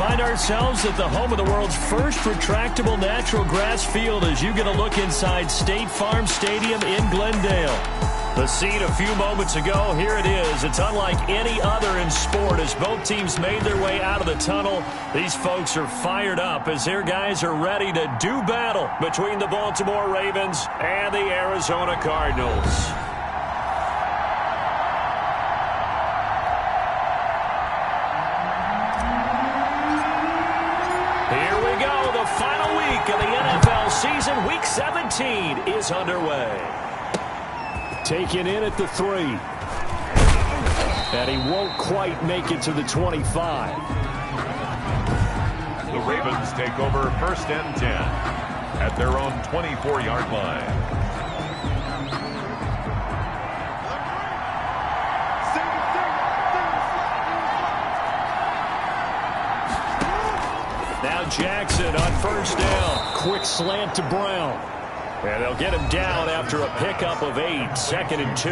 find ourselves at the home of the world's first retractable natural grass field as you get a look inside State Farm Stadium in Glendale. The scene a few moments ago, here it is. It's unlike any other in sport as both teams made their way out of the tunnel. These folks are fired up as their guys are ready to do battle between the Baltimore Ravens and the Arizona Cardinals. Here we go. The final week of the NFL season. Week 17 is underway. Taken in at the 3. And he won't quite make it to the 25. The Ravens take over 1st and 10 at their own 24-yard line. Now Jackson on 1st down. Quick slant to Brown. And they'll get him down after a pickup of 8. 2nd and 2.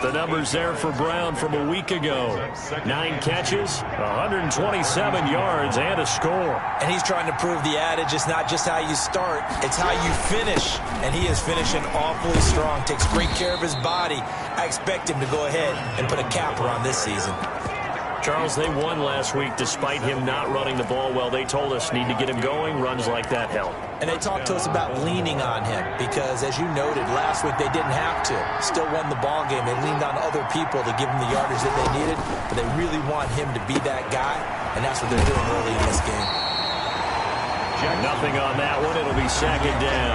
The numbers there for Brown from a week ago. 9 catches, 127 yards, and a score. And he's trying to prove the adage, it's not just how you start, it's how you finish. And he is finishing awfully strong. Takes great care of his body. I expect him to go ahead and put a capper on this season. Charles, they won last week despite him not running the ball well. They told us need to get him going. Runs like that help. And they talked to us about leaning on him because, as you noted, last week they didn't have to. Still won the ball game. They leaned on other people to give them the yardage that they needed, but they really want him to be that guy, and that's what they're doing early in this game. Nothing on that one. It'll be 2nd down.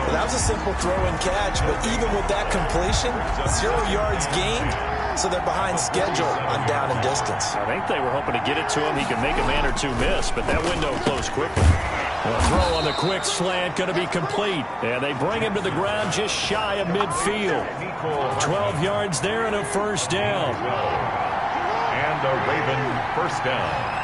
Well, that was a simple throw and catch, but even with that completion, 0 yards gained. So they're behind schedule on down and distance. I think they were hoping to get it to him. He could make a man or two miss, but that window closed quickly. A throw on the quick slant going to be complete. And they bring him to the ground just shy of midfield. 12 yards there and a 1st down. And a Raven 1st down.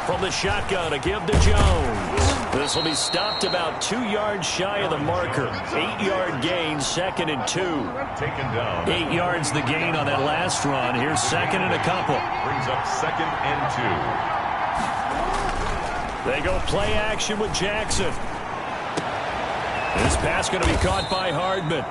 From the shotgun, a give to Jones. This will be stopped about 2 yards shy of the marker. 8-yard gain, 2nd and 2. Taken down. 8 yards the gain on that last run. Here's 2nd and a couple. Brings up 2nd and 2. They go play action with Jackson. This pass going to be caught by Hardman.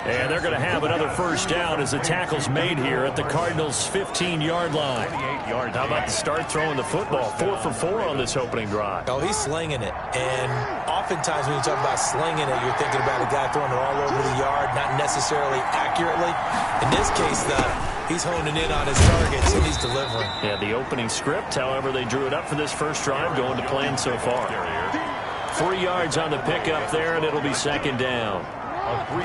And they're going to have another 1st down as the tackle's made here at the Cardinals' 15-yard line. How about the start throwing the football? 4 for 4 on this opening drive. Oh, he's slinging it. And oftentimes when you talk about slinging it, you're thinking about a guy throwing it all over the yard, not necessarily accurately. In this case, though, he's honing in on his targets, and he's delivering. Yeah, the opening script, however, they drew it up for this first drive, going to plan so far. 3 yards on the pickup there, and it'll be 2nd down.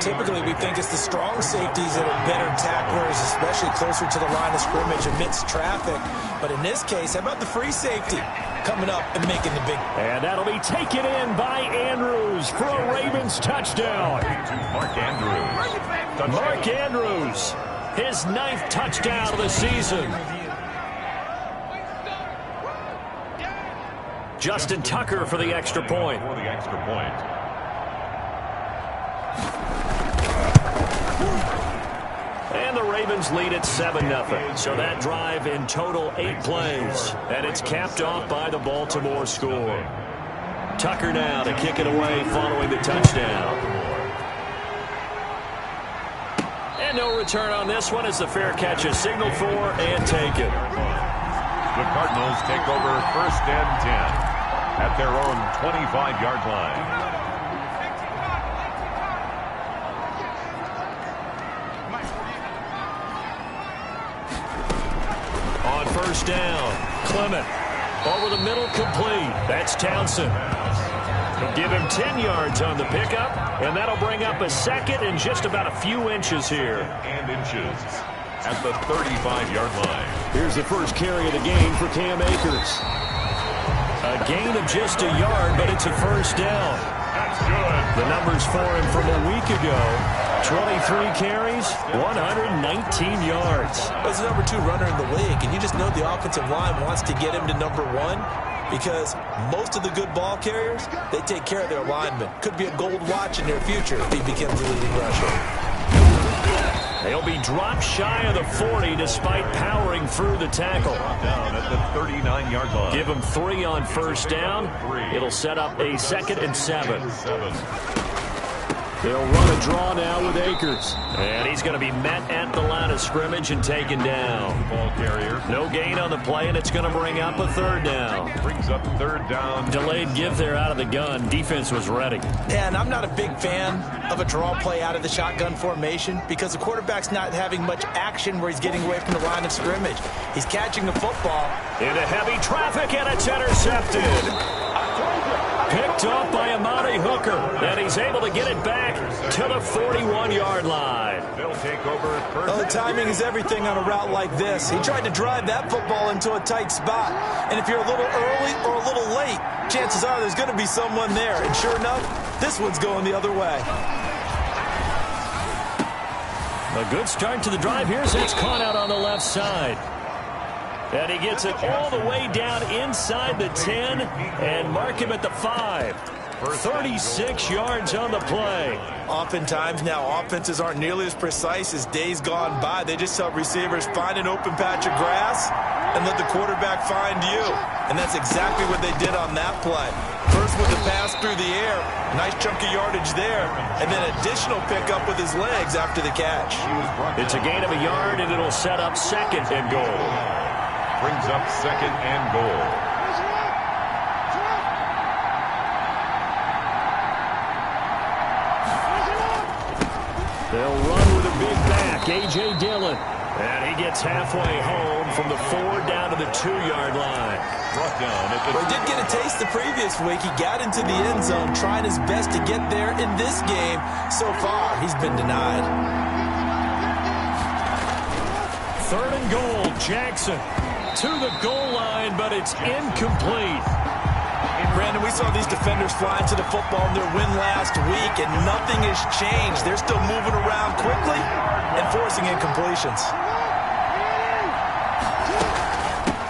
Typically, we think it's the strong safeties that are better tacklers, especially closer to the line of scrimmage amidst traffic. But in this case, how about the free safety coming up and making the big... And that'll be taken in by Andrews for a Ravens touchdown. Mark Andrews. Mark Andrews, his 9th touchdown of the season. Justin Tucker for the extra point. For the extra point. And the Ravens lead at 7-0. So that drive in total 8 plays. And it's capped off by the Baltimore score. Tucker now to kick it away following the touchdown. And no return on this one as the fair catch is signaled for and taken. The Cardinals take over 1st and 10 at their own 25-yard line. On 1st down, Clement over the middle, complete. That's Townsend. He'll give him 10 yards on the pickup, and that'll bring up a 2nd and just about a few inches here. And inches at the 35-yard line. Here's the first carry of the game for Cam Akers. A gain of just a yard, but it's a 1st down. That's good. The numbers for him from a week ago. 23 carries, 119 yards. He's the #2 runner in the league, and you just know the offensive line wants to get him to #1 because most of the good ball carriers, they take care of their linemen. Could be a gold watch in their future if he becomes the leading rusher. He'll be dropped shy of the 40 despite powering through the tackle. Down at the 39-yard line. Give him 3 on first down. It'll set up a 2nd and 7. They'll run a draw now with Akers. And he's going to be met at the line of scrimmage and taken down. Ball carrier. No gain on the play, and it's going to bring up a 3rd down. Brings up 3rd down. Delayed give there out of the gun. Defense was ready. Yeah, and I'm not a big fan of a draw play out of the shotgun formation because the quarterback's not having much action where he's getting away from the line of scrimmage. He's catching the football. Into heavy traffic, and it's intercepted. Picked off by Amari Hooker, and he's able to get it back to the 41-yard line. They'll take over first. Well, the timing is everything on a route like this. He tried to drive that football into a tight spot. And if you're a little early or a little late, chances are there's going to be someone there. And sure enough, this one's going the other way. A good start to the drive. Here's it's caught out on the left side. And he gets it all the way down inside the 10 and mark him at the 5. 36 yards on the play. Oftentimes now offenses aren't nearly as precise as days gone by. They just help receivers find an open patch of grass and let the quarterback find you. And that's exactly what they did on that play. First with the pass through the air, nice chunk of yardage there, and then additional pickup with his legs after the catch. It's a gain of a yard, and it'll set up 2nd and goal. Brings up 2nd and goal. They'll run with a big back, A.J. Dillon. And he gets halfway home from the 4 down to the 2-yard line. Brought down at the Well, he did get a taste the previous week. He got into the end zone, trying his best to get there in this game. So far, he's been denied. 3rd and goal, Jackson to the goal line, but it's incomplete. Brandon, we saw these defenders flying to the football in their win last week, and nothing has changed. They're still moving around quickly and forcing incompletions.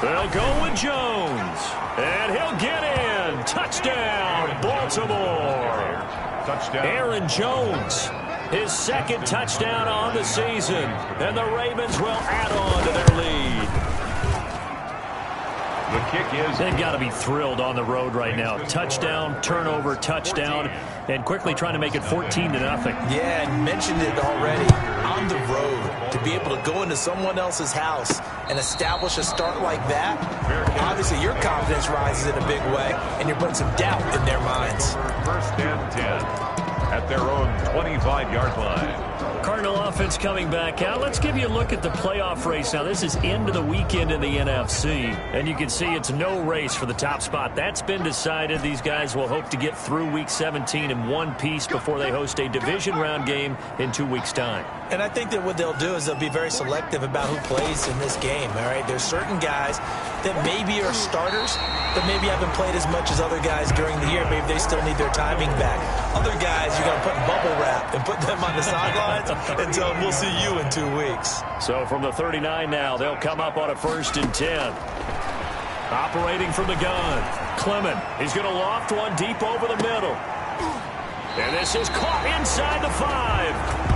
They'll go with Jones, and he'll get in. Touchdown, Baltimore. touchdown. Aaron Jones, his 2nd touchdown on the season, and the Ravens will add on to their lead. The kick is... They've got to be thrilled on the road right now. Touchdown, turnover, touchdown, and quickly trying to make it 14-0. Yeah, and mentioned it already. On the road, to be able to go into someone else's house and establish a start like that, obviously your confidence rises in a big way, and you're putting some doubt in their minds. 1st and 10 at their own 25-yard line. Cardinal offense coming back out. Let's give you a look at the playoff race. Now, this is into the weekend in the NFC, and you can see it's no race for the top spot. That's been decided. These guys will hope to get through Week 17 in one piece before they host a division round game in 2 weeks' time. And I think that what they'll do is they'll be very selective about who plays in this game, all right? There's certain guys that maybe are starters, but maybe haven't played as much as other guys during the year. Maybe they still need their timing back. Other guys, you're going to put in bubble wrap and put them on the sidelines and tell them we'll see you in 2 weeks. So from the 39 now, they'll come up on a 1st and 10. Operating from the gun, Clement. He's going to loft one deep over the middle. And this is caught inside the 5.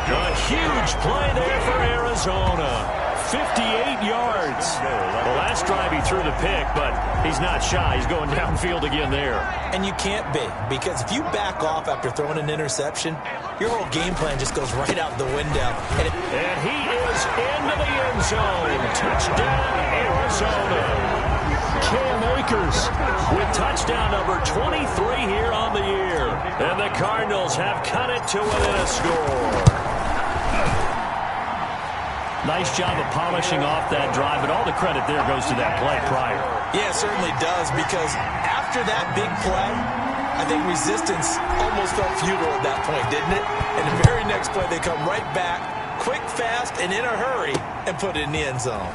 A huge play there for Arizona. 58 yards. The last drive he threw the pick, but he's not shy. He's going downfield again there. And you can't be, because if you back off after throwing an interception, your whole game plan just goes right out the window. And he is into the end zone. Touchdown, Arizona. Cam Akers with touchdown number 23 here on the year. And the Cardinals have cut it to within a score. Nice job of polishing off that drive, but all the credit there goes to that play prior. Yeah, it certainly does, because after that big play, I think resistance almost felt futile at that point, didn't it? And the very next play, they come right back, quick, fast, and in a hurry, and put it in the end zone.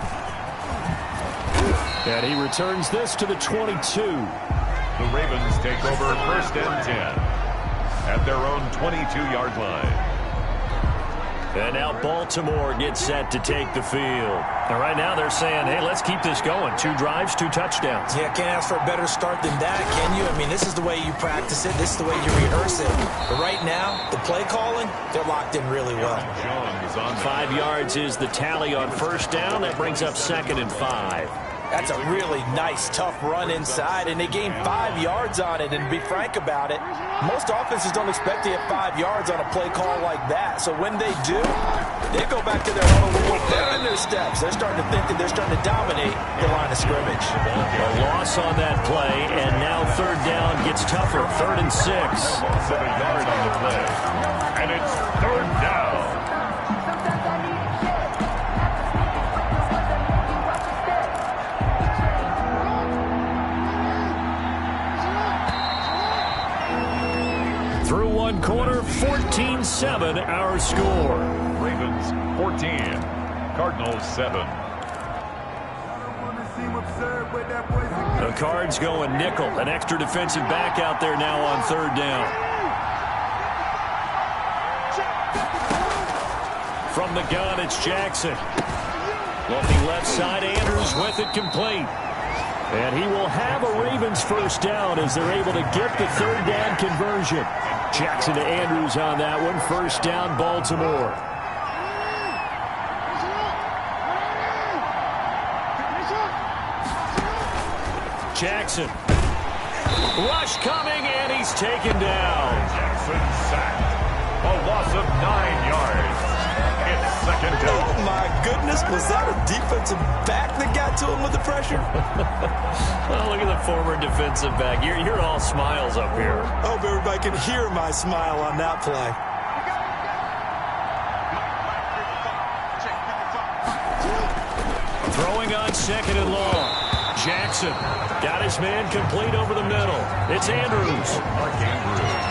And he returns this to the 22. The Ravens take over 1st and 10 at their own 22-yard line. And now Baltimore gets set to take the field. And right now they're saying, hey, let's keep this going. 2 drives, 2 touchdowns. Yeah, can't ask for a better start than that, can you? I mean, this is the way you practice it. This is the way you rehearse it. But right now, the play calling, they're locked in really well. 5 yards is the tally on first down. That brings up 2nd and 5. That's a really nice, tough run inside, and they gained 5 yards on it. And to be frank about it, most offenses don't expect to get 5 yards on a play call like that. So when they do, they go back to their huddle room. They're in their steps. They're starting to think that they're starting to dominate the line of scrimmage. A loss on that play, and now 3rd down gets tougher. 3rd and 6. Loss of a yard on the play. And it's 3rd down. Through 1 quarter, 14-7 our score. Ravens 14, Cardinals 7. The Cards going nickel. An extra defensive back out there now on 3rd down. From the gun, it's Jackson. Looking left side, Andrews with it complete. And he will have a Ravens first down as they're able to get the 3rd down conversion. Jackson to Andrews on that one. First down, Baltimore. Jackson. Rush coming, and he's taken down. Jackson sacked. A loss of 9 yards. It's 2nd down. Oh, my goodness. Was that a defensive back that got to him with the pressure? Well, look at the former defensive back. You're all smiles up here. I hope everybody can hear my smile on that play. Throwing on 2nd and long. Jackson got his man complete over the middle. It's Andrews.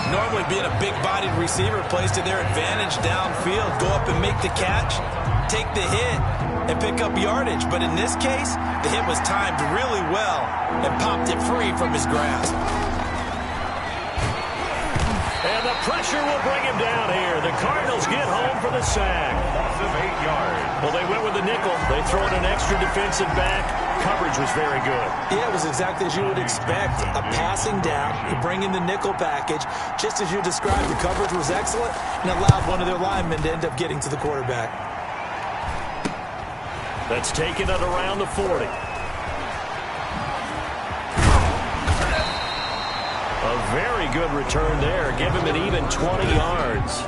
Normally being a big-bodied receiver plays to their advantage downfield. Go up and make the catch, take the hit, and pick up yardage. But in this case, the hit was timed really well and popped it free from his grasp. And the pressure will bring him down here. The Cardinals get home for the sack. Loss of 8 yards. Well, they went with the nickel. They throw in an extra defensive back. Coverage was very good. Yeah, it was exactly as you would expect. A passing down, you bring in the nickel package. Just as you described, the coverage was excellent and allowed one of their linemen to end up getting to the quarterback. That's taken at around the 40. A very good return there. Give him an even 20 yards.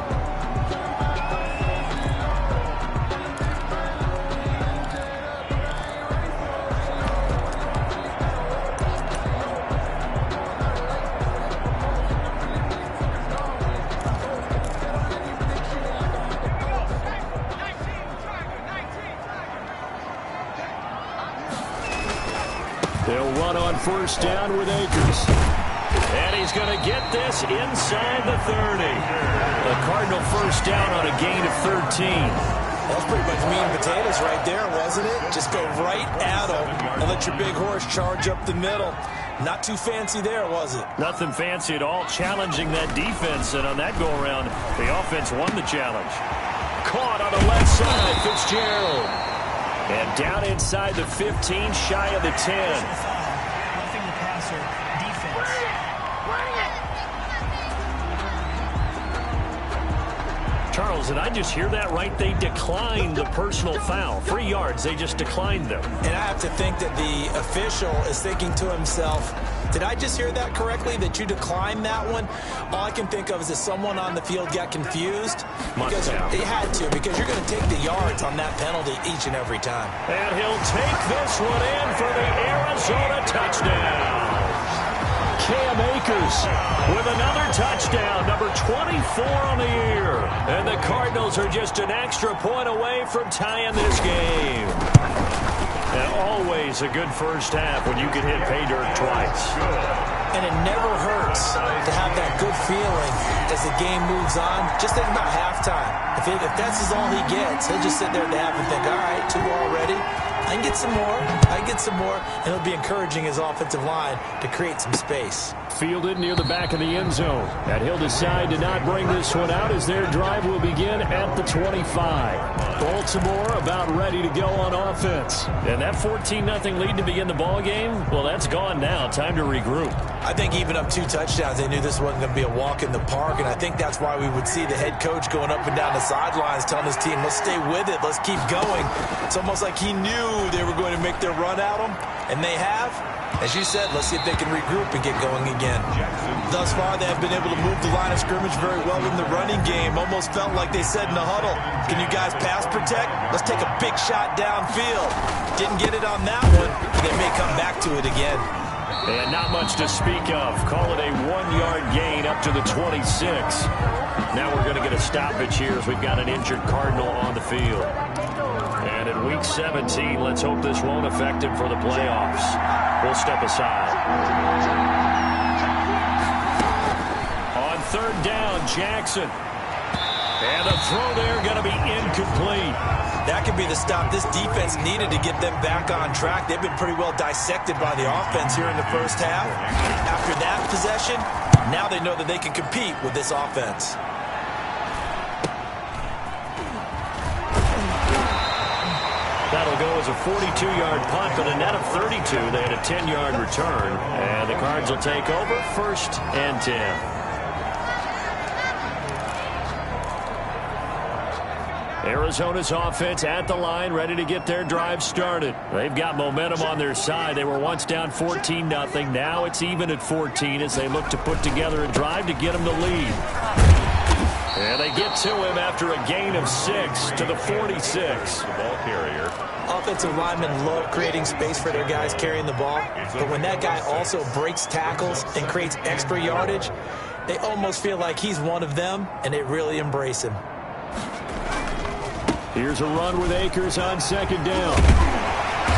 They'll run on first down with Akers. And he's going to get this inside the 30. The Cardinal first down on a gain of 13. That's pretty much meat and potatoes right there, wasn't it? Just go right at him and let your big horse charge up the middle. Not too fancy there, was it? Nothing fancy at all, challenging that defense. And on that go-around, the offense won the challenge. Caught on the left side, Fitzgerald. And down inside the 15, shy of the 10. Roughing the passer, defense. Charles, did I just hear that right? They declined the personal foul. 3 yards, they just declined them. And I have to think that the official is thinking to himself, did I just hear that correctly, that you declined that one? All I can think of is that someone on the field got confused. Because he had to, because you're going to take the yards on that penalty each and every time. And he'll take this one in for the Arizona touchdown. Cam Akers with another touchdown, number 24 on the year. And the Cardinals are just an extra point away from tying this game. And always a good first half when you can hit pay dirt twice. And it never hurts to have that good feeling as the game moves on. Just think about halftime. If that's all he gets, he'll just sit there at the half and think, all right, 2 already. I can get some more, and it'll be encouraging his offensive line to create some space. Fielded near the back of the end zone. And he'll decide to not bring this one out as their drive will begin at the 25. Baltimore about ready to go on offense. And that 14-0 lead to begin the ball game, well, that's gone now. Time to regroup. I think even up 2 touchdowns, they knew this wasn't going to be a walk in the park, and I think that's why we would see the head coach going up and down the sidelines telling his team, let's stay with it, let's keep going. It's almost like he knew they were going to make their run at him, and they have. As you said, let's see if they can regroup and get going again. Thus far, they have been able to move the line of scrimmage very well in the running game. Almost felt like they said in the huddle, can you guys pass protect? Let's take a big shot downfield. Didn't get it on that one. They may come back to it again. And not much to speak of. Call it a 1-yard gain up to the 26. Now we're going to get a stoppage here as we've got an injured Cardinal on the field. And in Week 17, let's hope this won't affect him for the playoffs. We'll step aside. On 3rd down, Jackson. And the throw there going to be incomplete. That could be the stop this defense needed to get them back on track. They've been pretty well dissected by the offense here in the first half. After that possession, now they know that they can compete with this offense. That'll go as a 42-yard punt, but a net of 32. They had a 10-yard return. And the Cards will take over 1st and 10. Arizona's offense at the line, ready to get their drive started. They've got momentum on their side. They were once down 14-0. Now it's even at 14 as they look to put together a drive to get them the lead. And they get to him after a gain of 6 to the 46. The ball carrier. Offensive linemen love creating space for their guys carrying the ball, but when that guy also breaks tackles and creates extra yardage, they almost feel like he's one of them, and they really embrace him. Here's a run with Akers on 2nd down.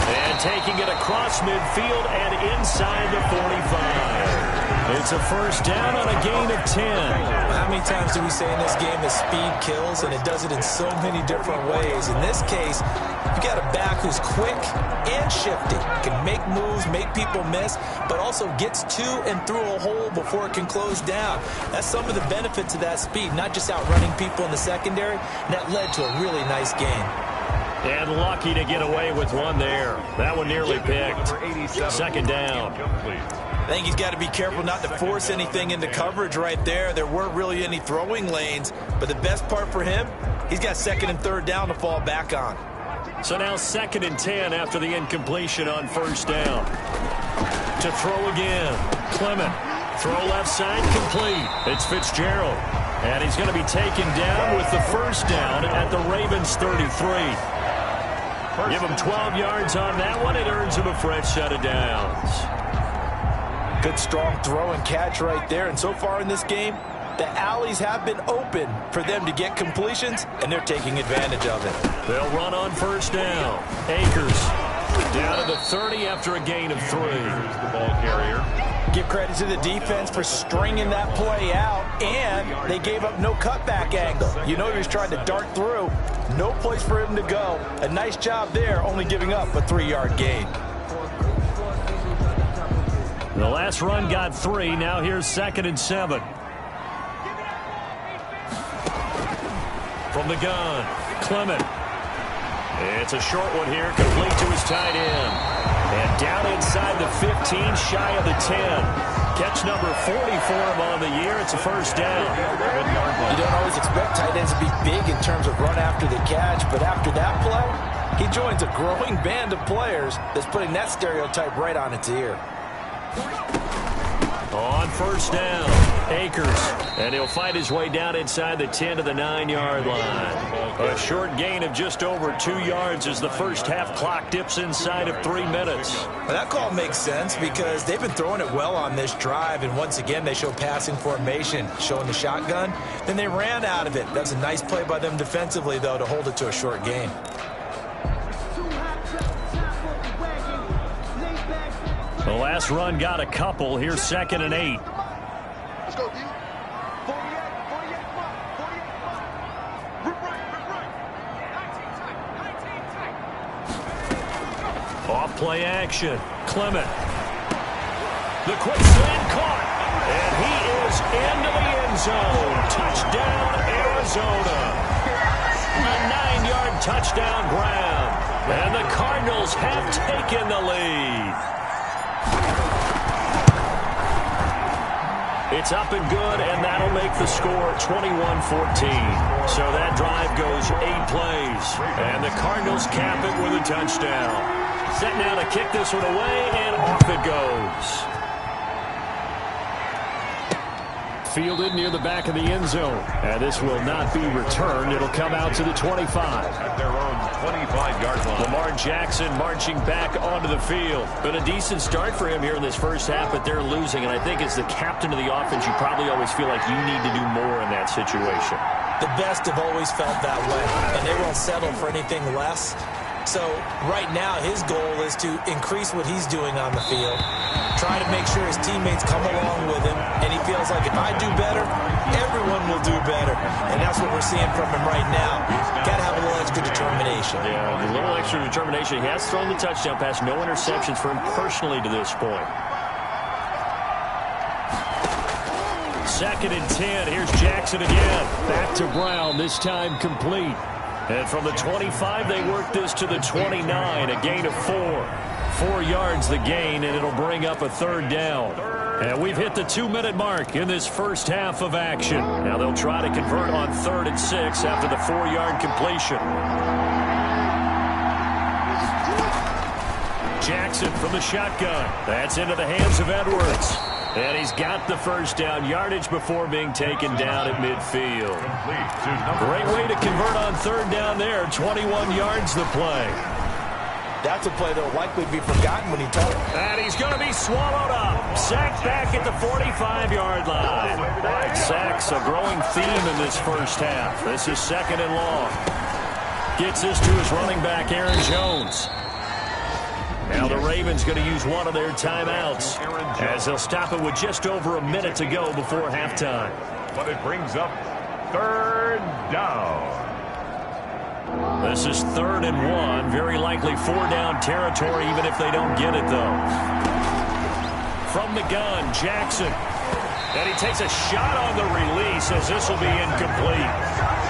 And taking it across midfield and inside the 45. It's a 1st down on a gain of 10. How many times do we say in this game that speed kills, and it does it in so many different ways? In this case, you got a back who's quick and shifty, can make moves, make people miss, but also gets to and through a hole before it can close down. That's some of the benefits of that speed, not just outrunning people in the secondary, and that led to a really nice game. And lucky to get away with one there. That one nearly picked. 2nd down. I think he's got to be careful not to force anything into coverage right there. There weren't really any throwing lanes, but the best part for him, he's got 2nd and 3rd down to fall back on. So now 2nd and 10 after the incompletion on 1st down. To throw again. Clement. Throw left side complete. It's Fitzgerald. And he's going to be taken down with the 1st down at the Ravens 33. Give him 12 yards on that one. It earns him a fresh set of downs. Good strong throw and catch right there. And so far in this game, the alleys have been open for them to get completions, and they're taking advantage of it. They'll run on 1st down. Akers down to the 30 after a gain of 3. Here's the ball carrier. Give credit to the defense for stringing that play out, and they gave up no cutback angle. You know he was trying to dart through. No place for him to go. A nice job there, only giving up a 3-yard gain. The last run got 3. Now here's 2nd and 7. From the gun, Clement. It's a short one here, complete to his tight end. And down inside the 15, shy of the 10. Catch number 40 for him on the year. It's a 1st down. You don't always expect tight ends to be big in terms of run after the catch, but after that play, he joins a growing band of players that's putting that stereotype right on its ear. On 1st down, Akers. And he'll find his way down inside the 10 to the 9-yard line. A short gain of just over 2 yards as the first half clock dips inside of 3 minutes. Well, that call makes sense because they've been throwing it well on this drive, and once again they show passing formation, showing the shotgun. Then they ran out of it. That's a nice play by them defensively, though, to hold it to a short gain. The last run got a couple. Here's 2nd and 8. Let's go, D. 48, 48, 48. Rip right. 19 tight. play action. Clement. The quick slant caught. And he is into the end zone. Touchdown, Arizona. A 9-yard touchdown grab. And the Cardinals have taken the lead. It's up and good, and that'll make the score 21-14. So that drive goes 8 plays. And the Cardinals cap it with a touchdown. Set now to kick this one away, and off it goes. Fielded near the back of the end zone. And this will not be returned. It'll come out to the 25. At their own 25-yard line. Lamar Jackson marching back onto the field. Been a decent start for him here in this first half, but they're losing. And I think as the captain of the offense, you probably always feel like you need to do more in that situation. The best have always felt that way, and they won't settle for anything less. So right now his goal is to increase what he's doing on the field, try to make sure his teammates come along with him, and he feels like if I do better, everyone will do better. And that's what we're seeing from him right now. Got to have a little extra determination. Yeah, a little extra determination. He has thrown the touchdown pass, no interceptions for him personally to this point. 2nd and 10. Here's Jackson again. Back to Brown, this time complete. And from the 25, they work this to the 29, a gain of 4. 4 yards the gain, and it'll bring up a 3rd down. And we've hit the 2-minute mark in this first half of action. Now they'll try to convert on 3rd and 6 after the 4-yard completion. Jackson from the shotgun. That's into the hands of Edwards. And he's got the first down yardage before being taken down at midfield. Great way to convert on 3rd down there. 21 yards the play. That's a play that will likely be forgotten when he tells. And he's going to be swallowed up. Sacked back at the 45-yard line. Sacks a growing theme in this first half. This is 2nd and long. Gets this to his running back, Aaron Jones. Now the Ravens going to use one of their timeouts as they'll stop it with just over a minute to go before halftime. But it brings up 3rd down. This is 3rd and 1. Very likely 4-down territory even if they don't get it, though. From the gun, Jackson. And he takes a shot on the release as this will be incomplete.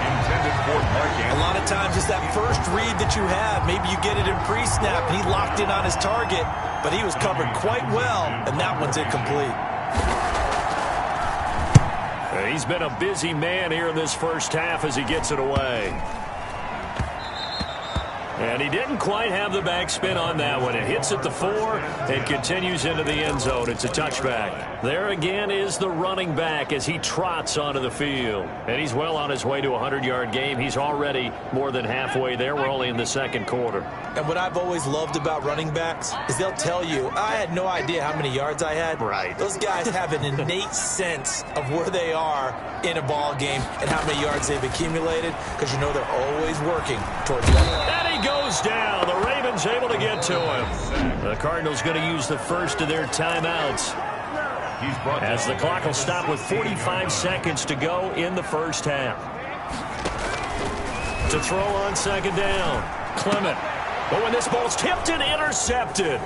Intended for marking. A lot of times it's that first read that you have. Maybe you get it in pre-snap, and he locked in on his target, but he was covered quite well, and that one's incomplete. He's been a busy man here in this first half as he gets it away. And he didn't quite have the backspin on that one. It hits at the 4 and continues into the end zone. It's a touchback. There again is the running back as he trots onto the field. And he's well on his way to a 100-yard game. He's already more than halfway there. We're only in the 2nd quarter. And what I've always loved about running backs is they'll tell you, I had no idea how many yards I had. Right. Those guys have an innate sense of where they are in a ball game and how many yards they've accumulated because you know they're always working towards that. And he goes down. The Ravens able to get to him. The Cardinals going to use the first of their timeouts as the clock will stop with 45 seconds to go in the first half. To throw on 2nd down, Clement. But when this ball's tipped and intercepted.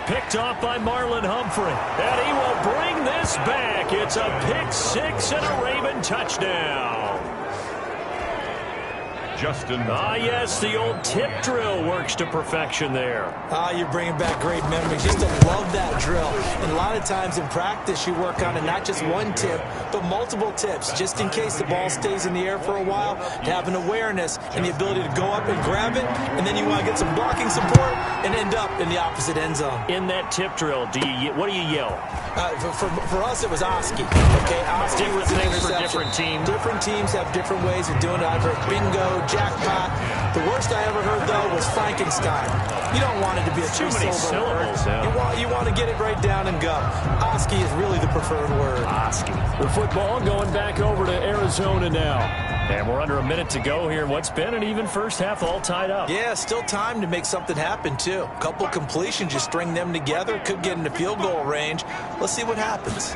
Picked off by Marlon Humphrey. And he will bring this back. It's a pick 6 and a Raven touchdown. Yes, the old tip drill works to perfection there. You're bringing back great memories. Used to love that drill. And a lot of times in practice, you work on it, not just one tip, but multiple tips, just in case the ball stays in the air for a while, to have an awareness and the ability to go up and grab it, and then you want to get some blocking support and end up in the opposite end zone. In that tip drill, what do you yell? For us, it was Oski. Okay, Oski was an things for interception. different teams. Different teams have different ways of doing it. I've heard bingo, jackpot. The worst I ever heard, though, was Frankenstein. You don't want it to be a too many syllables. Yeah. You want to get it right down and go. Oski is really the preferred word. Oski. The football going back over to Arizona now. And we're under a minute to go here. What's been an even first half all tied up. Yeah, still time to make something happen, too. A couple completions, you string them together. Could get into field goal range. Let's see what happens.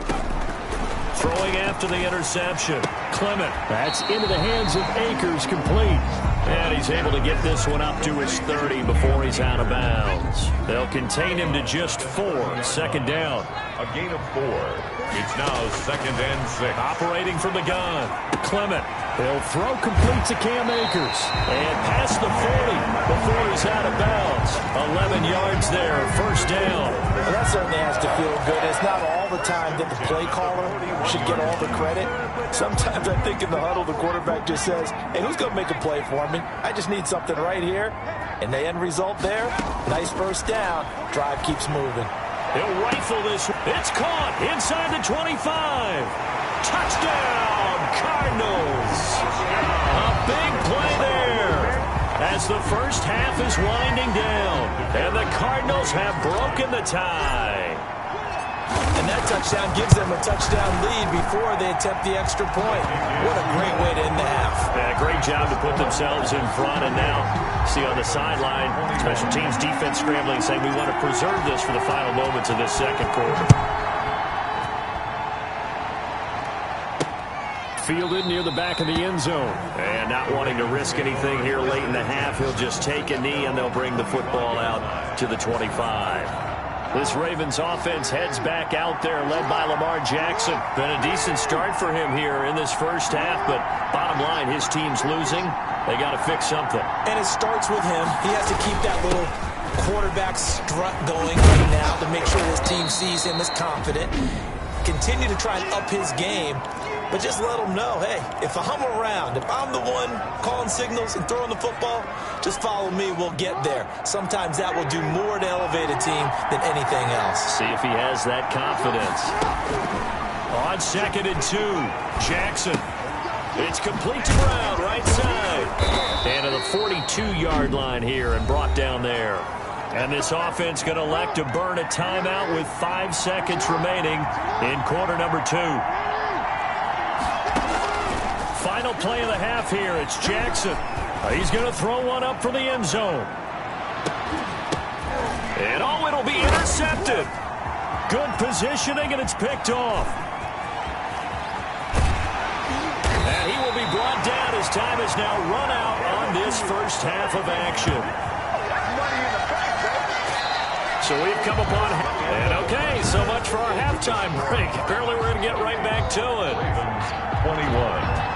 Throwing after the interception. Clement. That's into the hands of Akers, complete. And he's able to get this one up to his 30 before he's out of bounds. They'll contain him to just 4. Second down. A gain of 4. It's now 2nd and 6. Operating from the gun. Clement. He'll throw complete to Cam Akers. And past the 40 before he's out of bounds. 11 yards there. First down. Well, that certainly has to feel good. It's not all the time that the play caller should get all the credit. Sometimes I think in the huddle, the quarterback just says, hey, who's going to make a play for me? I just need something right here. And the end result there, nice first down. Drive keeps moving. He'll rifle this. It's caught inside the 25. Touchdown, Cardinals. A big play there as the first half is winding down. And the Cardinals have broken the tie. And that touchdown gives them a touchdown lead before they attempt the extra point. What a great way to end the half. Yeah, great job to put themselves in front. And now, see on the sideline, special teams defense scrambling, saying we want to preserve this for the final moments of this second quarter. Fielded near the back of the end zone. And not wanting to risk anything here late in the half, he'll just take a knee and they'll bring the football out to the 25. This Ravens offense heads back out there, led by Lamar Jackson. Been a decent start for him here in this first half, but bottom line, his team's losing. They got to fix something. And it starts with him. He has to keep that little quarterback strut going right now to make sure his team sees him as confident. Continue to try and up his game, but just let him know, hey, if I'm around, if I'm the one calling signals and throwing the football, just follow me, we'll get there. Sometimes that will do more to elevate a team than anything else. See if he has that confidence. On 2nd and 2, Jackson. It's complete to Brown, right side. And to the 42-yard line here and brought down there. And this offense going to elect to burn a timeout with 5 seconds remaining in quarter number 2. Final play of the half here. It's Jackson. He's going to throw one up for the end zone. And oh, it'll be intercepted. Good positioning, and it's picked off. And he will be brought down as time is now run out on this first half of action. So we've come upon, and okay, so much for our halftime break. Apparently we're going to get right back to it. 21.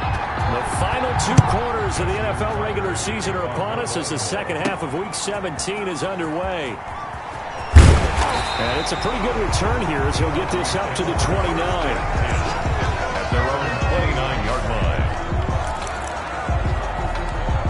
The final 2 quarters of the NFL regular season are upon us as the second half of Week 17 is underway. And it's a pretty good return here as he'll get this up to the 29. At their own 29-yard line.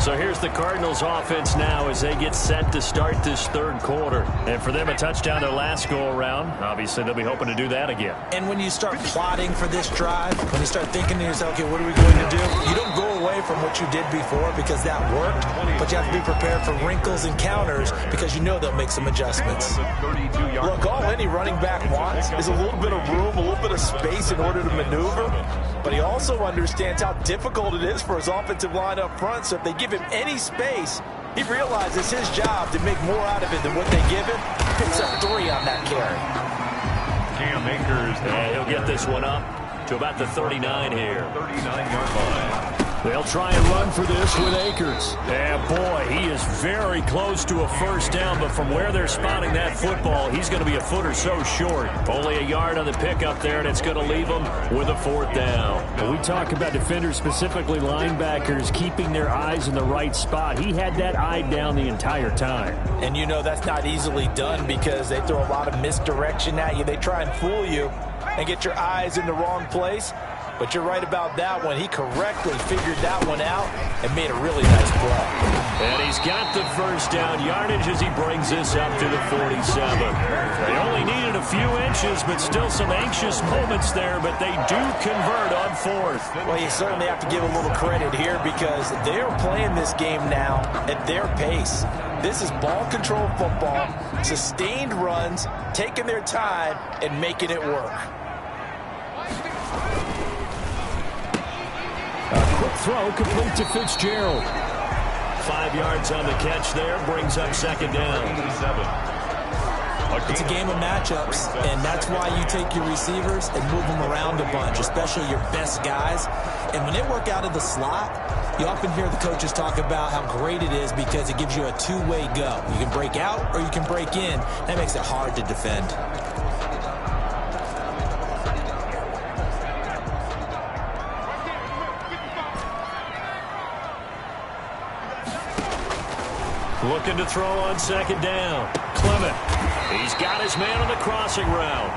So here's the Cardinals offense now as they get set to start this third quarter. And for them, a touchdown their last go-around. Obviously, they'll be hoping to do that again. And when you start plotting for this drive, when you start thinking to yourself, okay, what are we going to do? You don't go away from what you did before because that worked, but you have to be prepared for wrinkles and counters because you know they'll make some adjustments. Look, all any running back wants is a little bit of room, a little bit of space in order to maneuver, but he also understands how difficult it is for his offensive line up front, so if they give him any space, he realizes his job to make more out of it than what they give him. Picks up 3 on that carry. Cam Akers. And he'll get this one up to about the 39 here. 39-yard line. They'll try and run for this with Akers. And boy, he is very close to a first down, but from where they're spotting that football, he's going to be a foot or so short. Only a yard on the pickup there, and it's going to leave him with a 4th down. When we talk about defenders, specifically linebackers, keeping their eyes in the right spot, he had that eye down the entire time. And you know that's not easily done because they throw a lot of misdirection at you. They try and fool you and get your eyes in the wrong place. But you're right about that one. He correctly figured that one out and made a really nice play. And he's got the first down yardage as he brings this up to the 47. They only needed a few inches, but still some anxious moments there, but they do convert on 4th. Well, you certainly have to give a little credit here because they're playing this game now at their pace. This is ball control football, sustained runs, taking their time, and making it work. A quick throw complete to Fitzgerald. 5 yards on the catch there, brings up 2nd down. It's a game of matchups, and that's why you take your receivers and move them around a bunch, especially your best guys. And when they work out of the slot, you often hear the coaches talk about how great it is because it gives you a two-way go. You can break out or you can break in. That makes it hard to defend. Looking to throw on second down. Clement. He's got his man on the crossing route.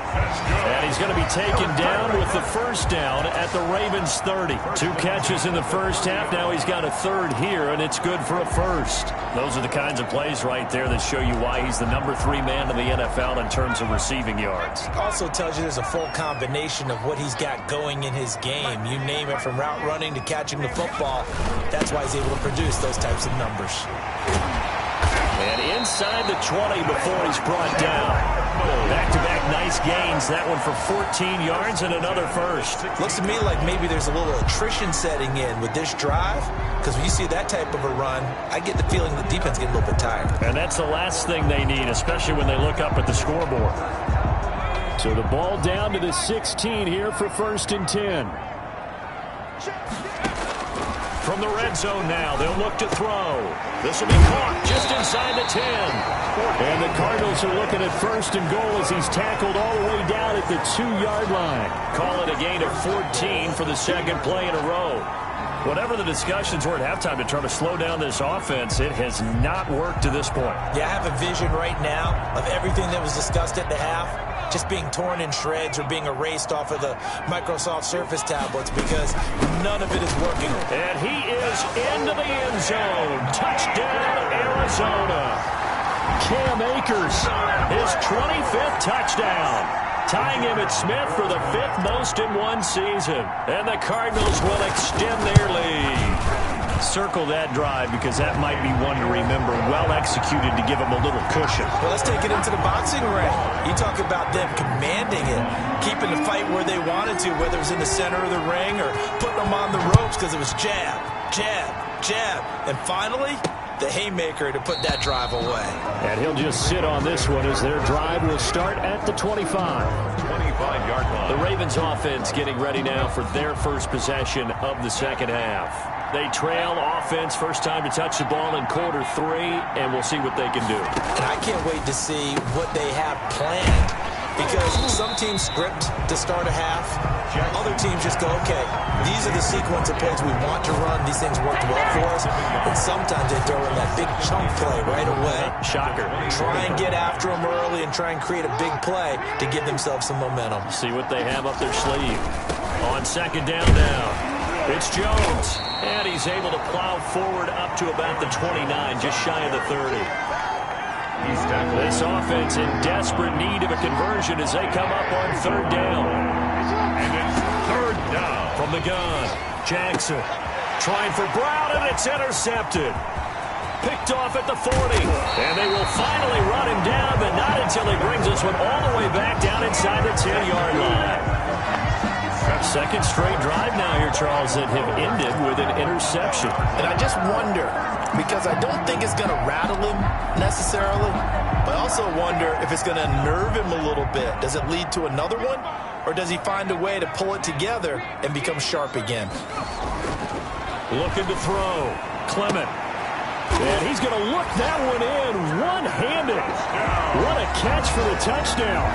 And he's going to be taken down with the first down at the Ravens 30. 2 catches in the first half. Now he's got a third here, and it's good for a first. Those are the kinds of plays right there that show you why he's the number 3 man in the NFL in terms of receiving yards. Also tells you there's a full combination of what he's got going in his game. You name it, from route running to catching the football. That's why he's able to produce those types of numbers. And inside the 20 before he's brought down. Back-to-back nice gains. That one for 14 yards and another first. Looks to me like maybe there's a little attrition setting in with this drive, because when you see that type of a run, I get the feeling the defense getting a little bit tired. And that's the last thing they need, especially when they look up at the scoreboard. So the ball down to the 16 here for 1st and 10. From the red zone now, they'll look to throw. This will be caught just inside the 10. And the Cardinals are looking at 1st and goal as he's tackled all the way down at the 2-yard line. Call it a gain of 14 for the second play in a row. Whatever the discussions were at halftime to try to slow down this offense, it has not worked to this point. Yeah, I have a vision right now of everything that was discussed at the half just being torn in shreds or being erased off of the Microsoft Surface tablets, because none of it is working. And he is into the end zone. Touchdown, Arizona. Cam Akers, his 25th touchdown, tying him at Smith for the 5th most in one season. And the Cardinals will extend their lead. Circle that drive, because that might be one to remember. Well executed to give them a little cushion. Well, let's take it into the boxing ring. You talk about them commanding it, keeping the fight where they wanted to, whether it was in the center of the ring or putting them on the ropes, because it was jab, jab, jab. And finally, the haymaker to put that drive away. And he'll just sit on this one as their drive will start at the 25. 25-yard line. The Ravens offense getting ready now for their first possession of the second half. They trail offense, first time to touch the ball in quarter 3, and we'll see what they can do. And I can't wait to see what they have planned, because some teams script to start a half. Other teams just go, okay, these are the sequence of plays we want to run. These things worked well for us. And sometimes they throw in that big chunk play right away. Shocker. Try and get after them early and try and create a big play to give themselves some momentum. See what they have up their sleeve. On second down now, it's Jones. And he's able to plow forward up to about the 29, just shy of the 30. This offense in desperate need of a conversion as they come up on 3rd down. And it's 3rd down. From the gun, Jackson trying for Brown, and it's intercepted. Picked off at the 40. And they will finally run him down, but not until he brings this one all the way back down inside the 10-yard line. Second straight drive now here, Charles, that have ended with an interception. And I just wonder, because I don't think it's going to rattle him necessarily, but I also wonder if it's going to nerve him a little bit. Does it lead to another one, or does he find a way to pull it together and become sharp again? Looking to throw. Clement. And he's going to look that one in one-handed. What a catch for the touchdown.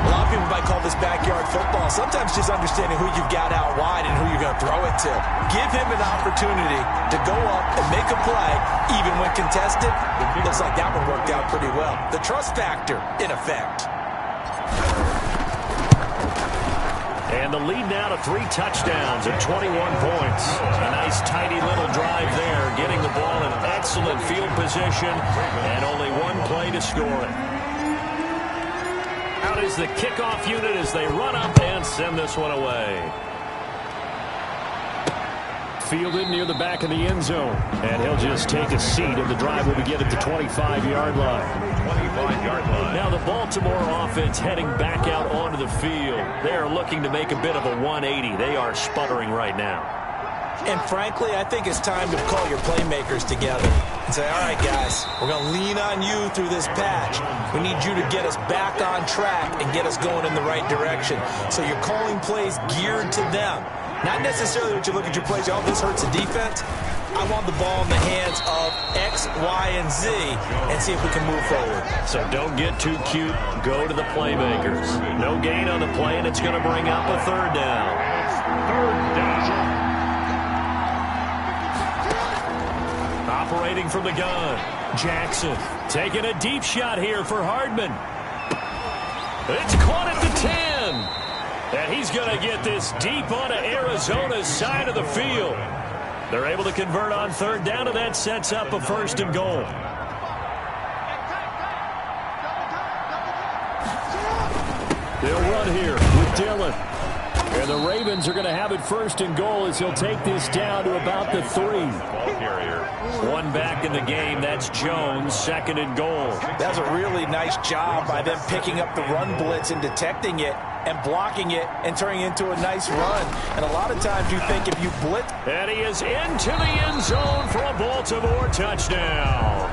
A lot of people might call this backyard football. Sometimes just understanding who you've got out wide and who you're going to throw it to. Give him an opportunity to go up and make a play, even when contested. Looks like that one worked out pretty well. The trust factor, in effect. And the lead now to 3 touchdowns and 21 points. A nice, tidy little drive there, getting the ball in excellent field position, and only one play to score it. Out is the kickoff unit as they run up and send this one away. Fielded near the back of the end zone. And he'll just take a seat, and the drive will begin at the 25-yard line. 25-yard line. Now the Baltimore offense heading back out onto the field. They're looking to make a bit of a 180. They are sputtering right now. And frankly, I think it's time to call your playmakers together. and say, all right, guys, we're going to lean on you through this patch. We need you to get us back on track and get us going in the right direction. So you're calling plays geared to them. Not necessarily what you look at your plays, oh, this hurts the defense. I want the ball in the hands of X, Y, and Z and see if we can move forward. So don't get too cute. Go to the playmakers. No gain on the play, and it's going to bring up a third down. Third down. Operating from the gun, Jackson taking a deep shot here for Hardman. It's caught at the 10. And he's going to get this deep onto Arizona's side of the field. They're able to convert on third down, and that sets up a 1st and goal. They'll run here with Dillon. And the Ravens are going to have it 1st and goal as he'll take this down to about the 3. Ball carrier. One back in the game. That's Jones, 2nd and goal. That was a really nice job by them picking up the run blitz and detecting it and blocking it and turning it into a nice run. And a lot of times you think if you blitz. And he is into the end zone for a Baltimore touchdown.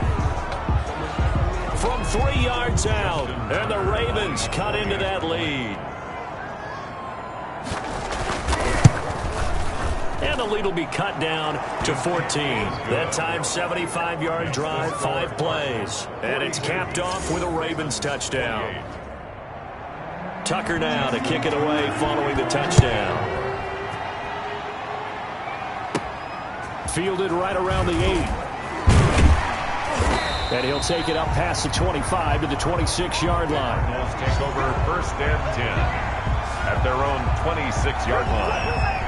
From 3 yards out. And the Ravens cut into that lead. And the lead will be cut down to 14. That time, 75-yard drive, 5 plays. And it's capped off with a Ravens touchdown. Tucker now to kick it away following the touchdown. Fielded right around the 8. And he'll take it up past the 25 to the 26-yard line. Let's take over 1st and 10 at their own 26-yard line.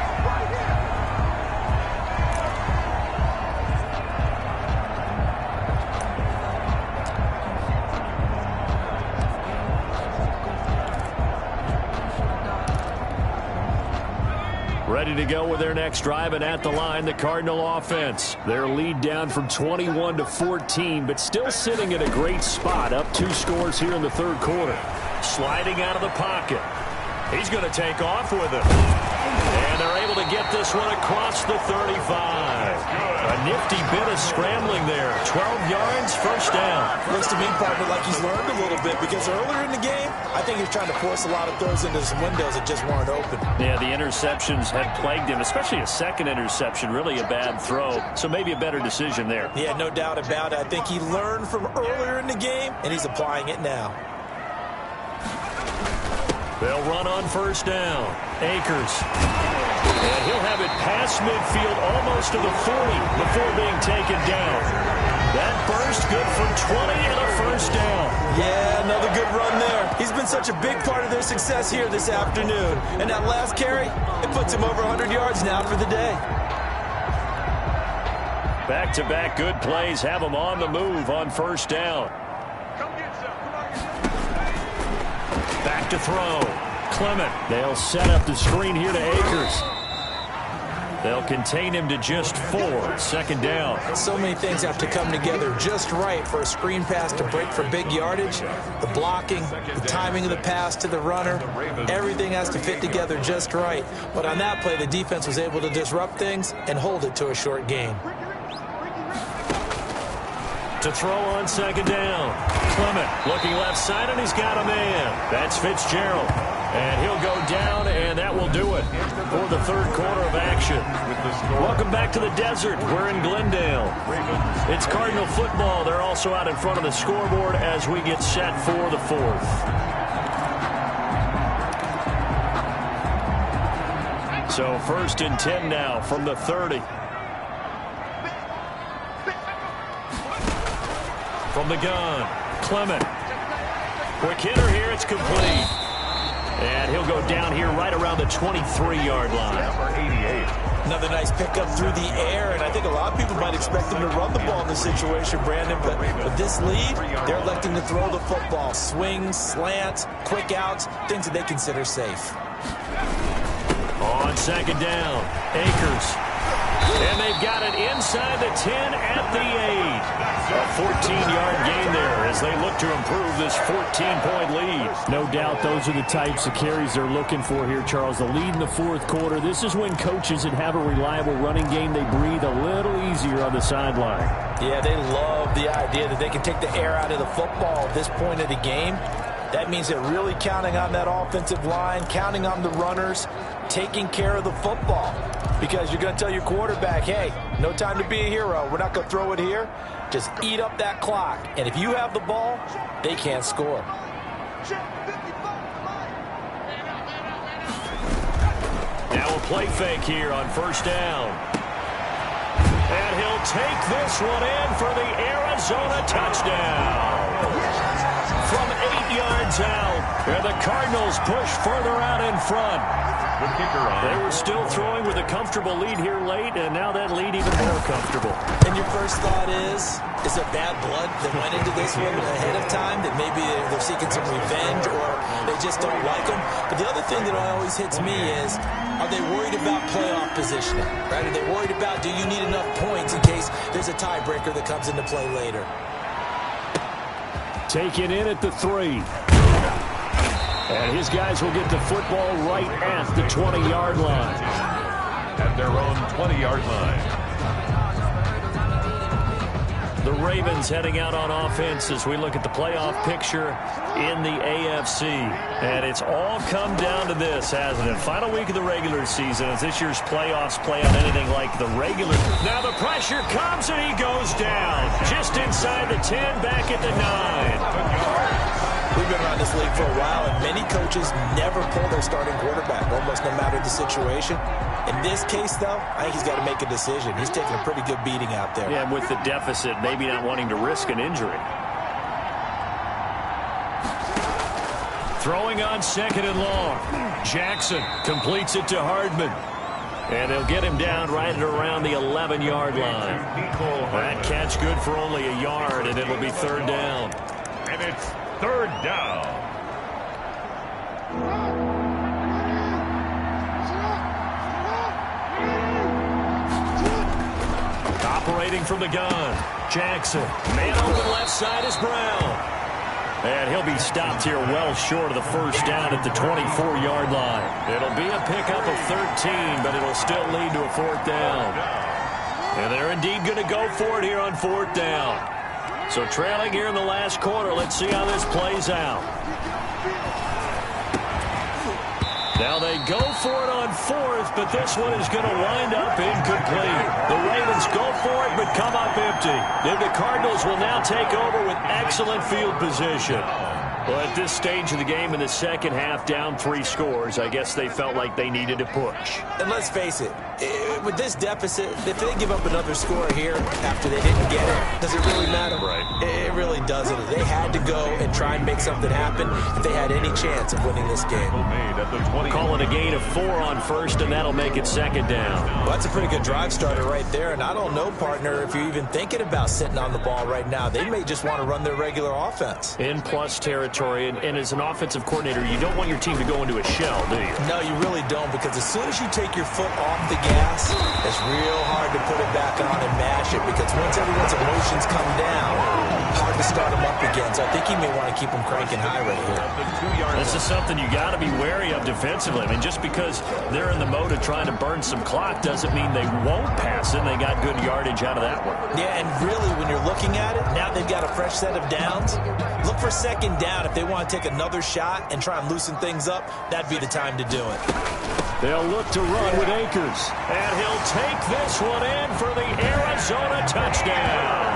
Ready to go with their next drive, and at the line, the Cardinal offense. Their lead down from 21 to 14, but still sitting at a great spot, up 2 scores here in the 3rd quarter. Sliding out of the pocket. He's going to take off with it. And they're able to get this one across the 35. A nifty bit of scrambling there. 12 yards, 1st down. Looks to me, partner, like he's learned a little bit because earlier in the game, I think he's trying to force a lot of throws into some windows that just weren't open. Yeah, the interceptions had plagued him, especially a 2nd interception, really a bad throw. So maybe a better decision there. Yeah, no doubt about it. I think he learned from earlier in the game, and he's applying it now. They'll run on 1st down. Akers. And he'll have it past midfield almost to the 40 before being taken down. That burst good for 20 and a 1st down. Yeah, another good run there. He's been such a big part of their success here this afternoon. And that last carry, it puts him over 100 yards now for the day. Back-to-back good plays have him on the move on 1st down. Back to throw. Clement. They'll set up the screen here to Akers. They'll contain him to just 4. 2nd down. So many things have to come together just right for a screen pass to break for big yardage. The blocking, the timing of the pass to the runner, everything has to fit together just right. But on that play, the defense was able to disrupt things and hold it to a short gain. To throw on 2nd down. Clement looking left side, and he's got a man. That's Fitzgerald. And he'll go down, and that will do it for the 3rd quarter of action. Welcome back to the desert. We're in Glendale. It's Cardinal football. They're also out in front of the scoreboard as we get set for the 4th. So 1st and 10 now from the 30. From the gun, Clement. Quick hitter here, it's complete. And he'll go down here right around the 23-yard line. Number 88. Another nice pickup through the air, and I think a lot of people might expect him to run the ball in this situation, Brandon, but with this lead, they're electing to throw the football. Swings, slants, quick outs, things that they consider safe. On 2nd down, Akers. And they've got it inside the 10 at the 8. A 14-yard gain there as they look to improve this 14-point lead. No doubt those are the types of carries they're looking for here, Charles. The lead in the 4th quarter. This is when coaches that have a reliable running game, they breathe a little easier on the sideline. Yeah, they love the idea that they can take the air out of the football at this point of the game. That means they're really counting on that offensive line, counting on the runners, taking care of the football. Because you're going to tell your quarterback, hey, no time to be a hero. We're not going to throw it here. Just eat up that clock. And if you have the ball, they can't score. Now a play fake here on first down. And he'll take this one in for the Arizona touchdown. From 8 yards out, and the Cardinals push further out in front. The kicker on. They were still throwing with a comfortable lead here late, and now that lead even more comfortable. And your first thought is there bad blood that went into this one ahead of time, that maybe they're seeking some revenge or they just don't like them? But the other thing that always hits me is, are they worried about playoff positioning? Right? Are they worried about, do you need enough points in case there's a tiebreaker that comes into play later? Taken in at the 3. And his guys will get the football right at the 20-yard line. At their own 20-yard line. The Ravens heading out on offense as we look at the playoff picture in the AFC. And it's all come down to this, hasn't it? Final week of the regular season as this year's playoffs play out anything like the regular. Now the pressure comes and he goes down. Just inside the 10, back at the 9. We've been around this league for a while, and many coaches never pull their starting quarterback, almost no matter the situation. In this case, though, I think he's got to make a decision. He's taking a pretty good beating out there. Yeah, with the deficit, maybe not wanting to risk an injury. Throwing on 2nd and long. Jackson completes it to Hardman. And they'll get him down right at around the 11-yard line. That catch good for only a yard, and it'll be 3rd down. And it's 3rd down. Operating from the gun. Jackson. Man open left side is Brown. And he'll be stopped here well short of the first down at the 24-yard line. It'll be a pickup of 13, but it'll still lead to a 4th down. And they're indeed going to go for it here on 4th down. So trailing here in the last quarter, let's see how this plays out. Now they go for it on 4th, but this one is going to wind up incomplete. The Ravens go for it, but come up empty. Then the Cardinals will now take over with excellent field position. Well, at this stage of the game in the second half, down 3 scores, I guess they felt like they needed to push. And let's face it, with this deficit, if they give up another score here after they didn't get it, does it really matter? Right. It really doesn't. They had to go and try and make something happen if they had any chance of winning this game. Call it a gain of 4 on 1st, and that'll make it 2nd down. Well, that's a pretty good drive starter right there, and I don't know, partner, if you're even thinking about sitting on the ball right now. They may just want to run their regular offense. In plus territory, and as an offensive coordinator, you don't want your team to go into a shell, do you? No, you really don't, because as soon as you take your foot off the gas, it's real hard to put it back on and mash it, because once everyone's emotions come down, hard to start them up again. So I think you may want to keep them cranking high right here. This is something you got to be wary of defensively. I mean, just because they're in the mode of trying to burn some clock doesn't mean they won't pass it. They got good yardage out of that one. Yeah, and really, when you're looking at it, now they've got a fresh set of downs. Look for 2nd down. If they want to take another shot and try and loosen things up, that'd be the time to do it. They'll look to run with Akers. And he'll take this one in for the Arizona touchdown.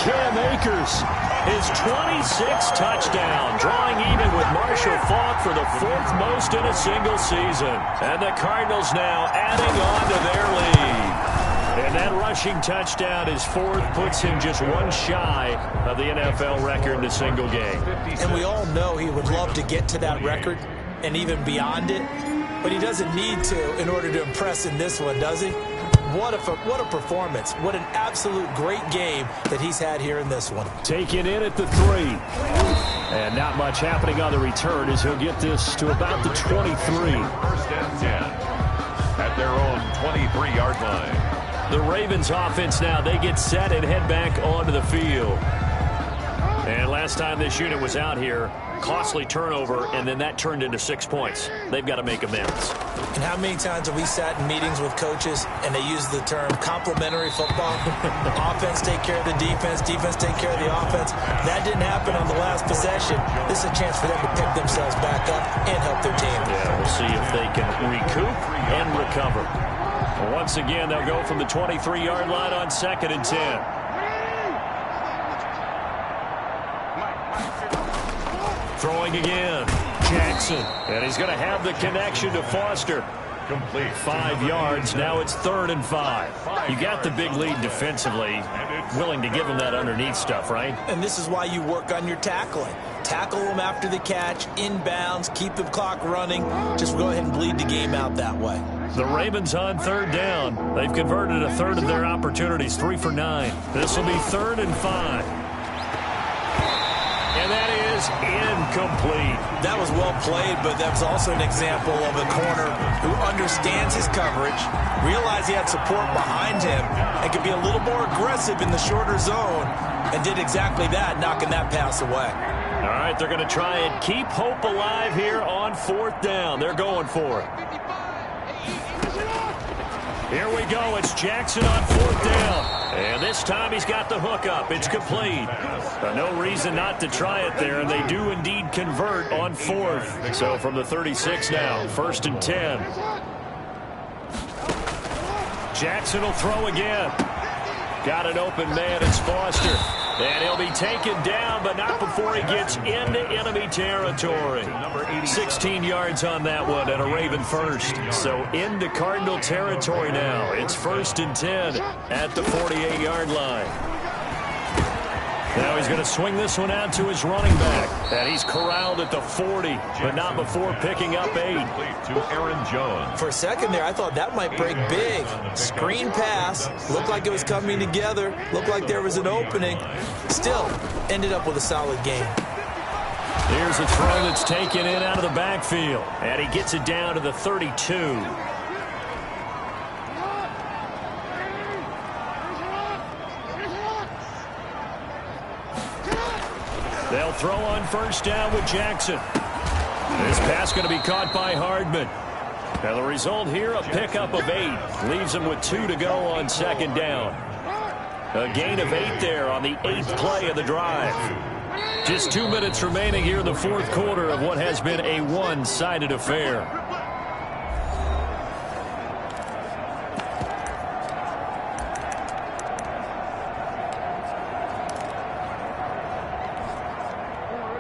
Cam Akers. His 26th touchdown, drawing even with Marshall Faulk for the 4th most in a single season. And the Cardinals now adding on to their lead. And that rushing touchdown, his 4th, puts him just 1 shy of the NFL record in a single game. And we all know he would love to get to that record and even beyond it, but he doesn't need to in order to impress in this one, does he? What a performance. What an absolute great game that he's had here in this one. Taken in at the 3. And not much happening on the return as he'll get this to about the 23. 1st and 10 at their own 23-yard line. The Ravens offense now, they get set and head back onto the field. And last time this unit was out here, costly turnover, and then that turned into 6 points. They've got to make amends. And how many times have we sat in meetings with coaches and they use the term complementary football? Offense take care of the defense, defense take care of the offense. That didn't happen on the last possession. This is a chance for them to pick themselves back up and help their team. Yeah, we'll see if they can recoup and recover. Well, once again, they'll go from the 23-yard line on 2nd and 10. Throwing again. Jackson. And he's going to have the connection to Foster. Complete. 5 yards. Now it's 3rd and 5. You got the big lead defensively. Willing to give him that underneath stuff, right? And this is why you work on your tackling. Tackle them after the catch, inbounds, keep the clock running. Just go ahead and bleed the game out that way. The Ravens on 3rd down. They've converted a third of their opportunities, 3 for 9. This will be 3rd and 5. And that is incomplete. That was well played, but that was also an example of a corner who understands his coverage, realized he had support behind him, and could be a little more aggressive in the shorter zone, and did exactly that, knocking that pass away. All right, they're going to try and keep hope alive here on 4th down. They're going for it. Here we go. It's Jackson on 4th down. And this time he's got the hook up. It's complete. No reason not to try it there, and they do indeed convert on 4th. So from the 36 now, 1st and 10. Jackson will throw again. Got an open man. It's Foster. And he'll be taken down, but not before he gets into enemy territory. 16 yards on that one and a Raven first. So into Cardinal territory now. It's 1st and 10 at the 48-yard line. Now he's going to swing this one out to his running back. And he's corralled at the 40, but not before picking up 8. To Aaron Jones. For a second there, I thought that might break big. Screen pass. Looked like it was coming together. Looked like there was an opening. Still, ended up with a solid game. Here's a throw that's taken in out of the backfield. And he gets it down to the 32. They'll throw on 1st down with Jackson. This pass going to be caught by Hardman. Now the result here, a pickup of 8. Leaves him with 2 to go on 2nd down. A gain of 8 there on the 8th play of the drive. Just 2 minutes remaining here in the 4th quarter of what has been a one-sided affair.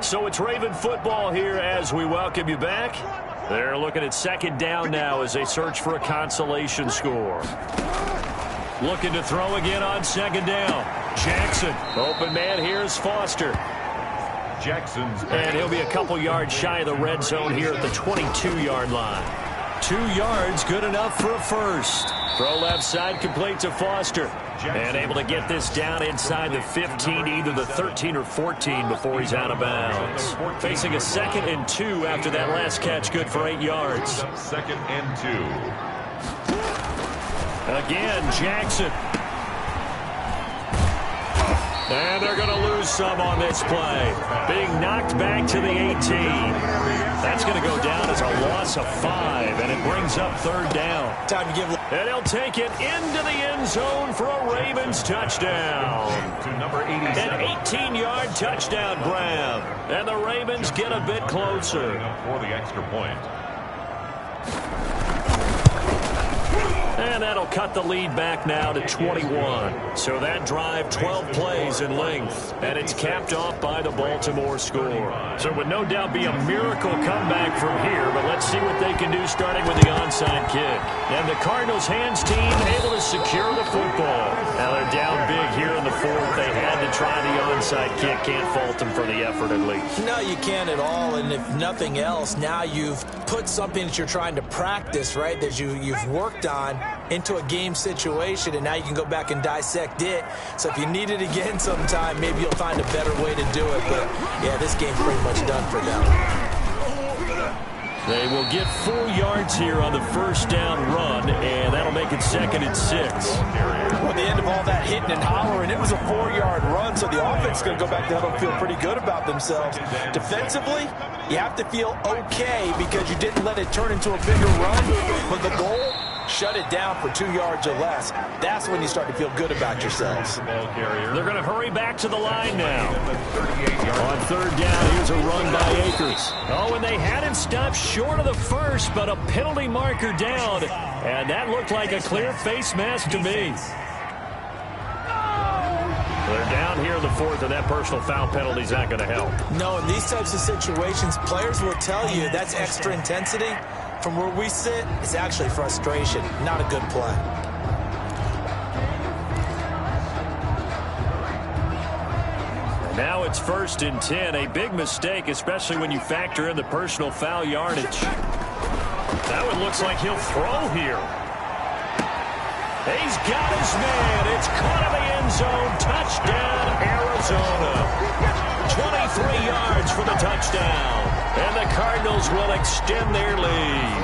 So it's Raven football here as we welcome you back. They're looking at 2nd down now as they search for a consolation score. Looking to throw again on 2nd down. Jackson. Open man, here's Foster. Jackson's. And he'll be a couple yards shy of the red zone here at the 22-yard line. 2 yards, good enough for a first. Throw left side, complete to Foster. And able to get this down inside the 15, either the 13 or 14 before he's out of bounds. Facing a 2nd and 2 after that last catch, good for 8 yards. 2nd and 2. Again, Jackson. And they're going to lose some on this play. Being knocked back to the 18. That's going to go down as a loss of 5, and it brings up 3rd down. Time to give. And he'll take it into the end zone for a Ravens touchdown. To number 87. An 18-yard touchdown grab. And the Ravens get a bit closer. For the extra point. And that'll cut the lead back now to 21. So that drive, 12 plays in length. And it's capped off by the Baltimore score. So it would no doubt be a miracle comeback from here, but let's see what they can do starting with the onside kick. And the Cardinals hands team able to secure the football. Now they're down big here in the 4th. They had to try the onside kick. Can't fault them for the effort at least. No, you can't at all. And if nothing else, now you've put something that you're trying to practice, right, that you've worked on into a game situation, and now you can go back and dissect it. So if you need it again sometime, maybe you'll find a better way to do it. But, yeah, this game's pretty much done for them. They will get 4 yards here on the first down run, and that'll make it 2nd and 6. Well, at the end of all that hitting and hollering, it was a 4-yard run, so the offense is going to go back there and feel pretty good about themselves. Defensively, you have to feel okay because you didn't let it turn into a bigger run, but the goal, shut it down for 2 yards or less. That's when you start to feel good about yourselves. They're going to hurry back to the line now. On 3rd down, here's a run by Akers. Oh, and they had him stopped short of the first, but a penalty marker down. And that looked like a clear face mask to me. They're down here in the 4th, and that personal foul penalty is not going to help. No, in these types of situations, players will tell you that's extra intensity. From where we sit, it's actually frustration, not a good play. Now it's 1st and 10, a big mistake, especially when you factor in the personal foul yardage. That one looks like he'll throw here. He's got his man. It's caught in the end zone. Touchdown, Arizona. 23 yards for the touchdown. And the Cardinals will extend their lead.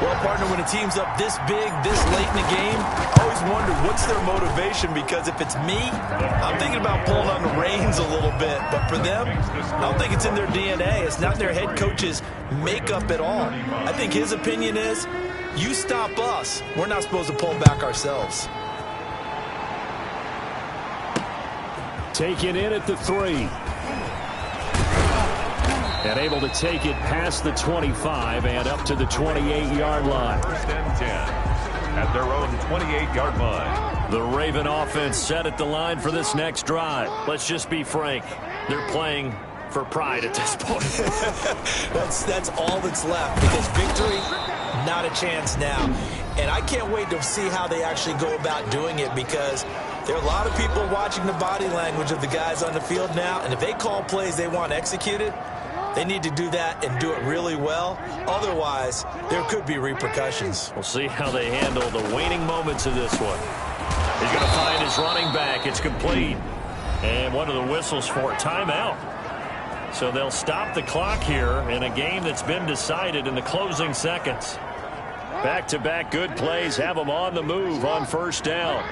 Well, partner, when a team's up this big, this late in the game, I always wonder what's their motivation, because if it's me, I'm thinking about pulling on the reins a little bit. But for them, I don't think it's in their DNA. It's not in their head coach's makeup at all. I think his opinion is, you stop us, we're not supposed to pull back ourselves. Taken in at the 3. And able to take it past the 25 and up to the 28-yard line. 1st and 10 at their own 28-yard line. The Raven offense set at the line for this next drive. Let's just be frank. They're playing for pride at this point. That's all that's left, because victory, not a chance now. And I can't wait to see how they actually go about doing it, because there are a lot of people watching the body language of the guys on the field now, and if they call plays they want executed, they need to do that and do it really well. Otherwise, there could be repercussions. We'll see how they handle the waning moments of this one. He's going to find his running back. It's complete. And one of the whistles for a timeout. So they'll stop the clock here in a game that's been decided in the closing seconds. Back-to-back good plays have them on the move on 1st down.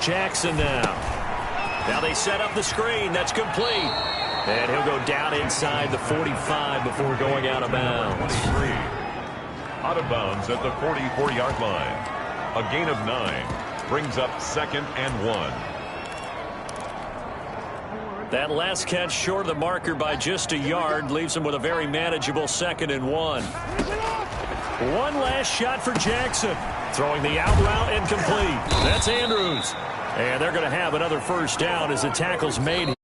Jackson now. Now they set up the screen. That's complete. And he'll go down inside the 45 before going out of bounds. Out of bounds at the 44-yard line. A gain of 9 brings up 2nd and 1. That last catch short of the marker by just a yard leaves him with a very manageable 2nd and 1. One last shot for Jackson. Throwing the out route incomplete. That's Andrews. And they're going to have another 1st down as the tackle's made